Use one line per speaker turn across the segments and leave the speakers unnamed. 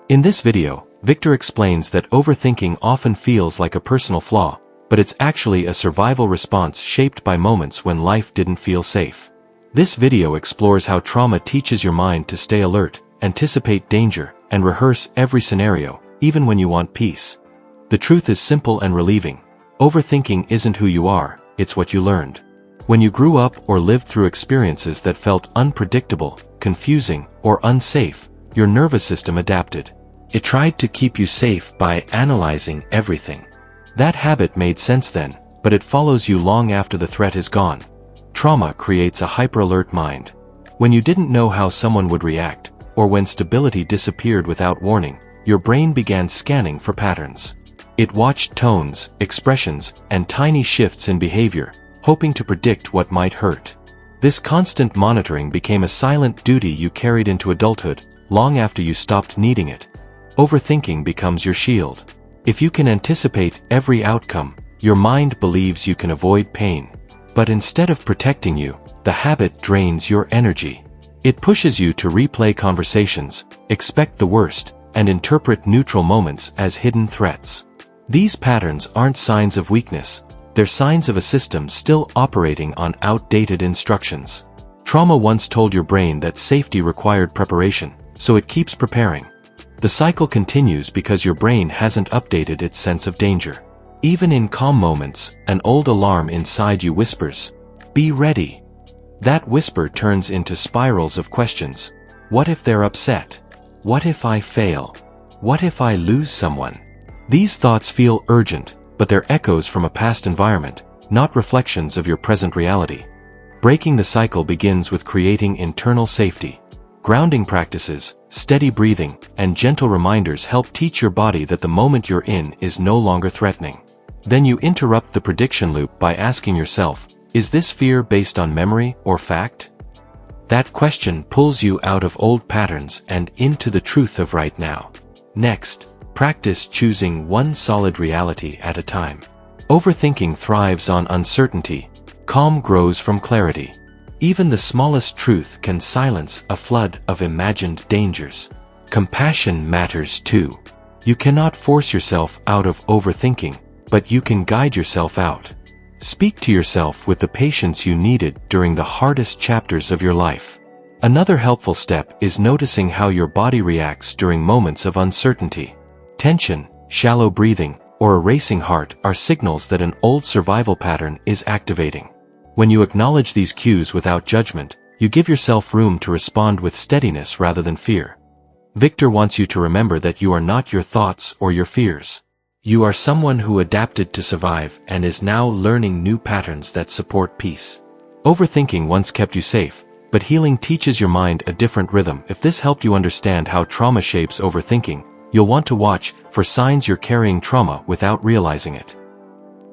In this video, Victor explains that overthinking often feels like a personal flaw, but it's actually a survival response shaped by moments when life didn't feel safe. This video explores how trauma teaches your mind to stay alert, anticipate danger, and rehearse every scenario, even when you want peace. The truth is simple and relieving. Overthinking isn't who you are, it's what you learned. When you grew up or lived through experiences that felt unpredictable, confusing, or unsafe, your nervous system adapted. It tried to keep you safe by analyzing everything. That habit made sense then, but it follows you long after the threat is gone. Trauma creates a hyper-alert mind. When you didn't know how someone would react, or when stability disappeared without warning, your brain began scanning for patterns. It watched tones, expressions, and tiny shifts in behavior, hoping to predict what might hurt. This constant monitoring became a silent duty you carried into adulthood, long after you stopped needing it. Overthinking becomes your shield. If you can anticipate every outcome, your mind believes you can avoid pain. But instead of protecting you, the habit drains your energy. It pushes you to replay conversations, expect the worst, and interpret neutral moments as hidden threats. These patterns aren't signs of weakness, they're signs of a system still operating on outdated instructions. Trauma once told your brain that safety required preparation, so it keeps preparing. The cycle continues because your brain hasn't updated its sense of danger. Even in calm moments, an old alarm inside you whispers, "Be ready." That whisper turns into spirals of questions. What if they're upset? What if I fail? What if I lose someone? These thoughts feel urgent, but they're echoes from a past environment, not reflections of your present reality. Breaking the cycle begins with creating internal safety. Grounding practices, steady breathing, and gentle reminders help teach your body that the moment you're in is no longer threatening. Then you interrupt the prediction loop by asking yourself, is this fear based on memory or fact? That question pulls you out of old patterns and into the truth of right now. Next, practice choosing one solid reality at a time. Overthinking thrives on uncertainty. Calm grows from clarity. Even the smallest truth can silence a flood of imagined dangers. Compassion matters too. You cannot force yourself out of overthinking, but you can guide yourself out. Speak to yourself with the patience you needed during the hardest chapters of your life. Another helpful step is noticing how your body reacts during moments of uncertainty. Tension, shallow breathing, or a racing heart are signals that an old survival pattern is activating. When you acknowledge these cues without judgment, you give yourself room to respond with steadiness rather than fear. Victor wants you to remember that you are not your thoughts or your fears. You are someone who adapted to survive and is now learning new patterns that support peace. Overthinking once kept you safe, but healing teaches your mind a different rhythm. If this helped you understand how trauma shapes overthinking, you'll want to watch for signs you're carrying trauma without realizing it.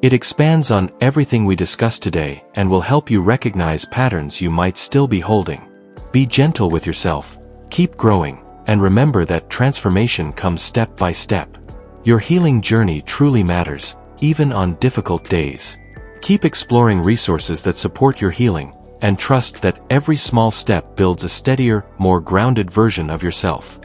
It expands on everything we discussed today and will help you recognize patterns you might still be holding. Be gentle with yourself, keep growing, and remember that transformation comes step by step. Your healing journey truly matters, even on difficult days. Keep exploring resources that support your healing, and trust that every small step builds a steadier, more grounded version of yourself.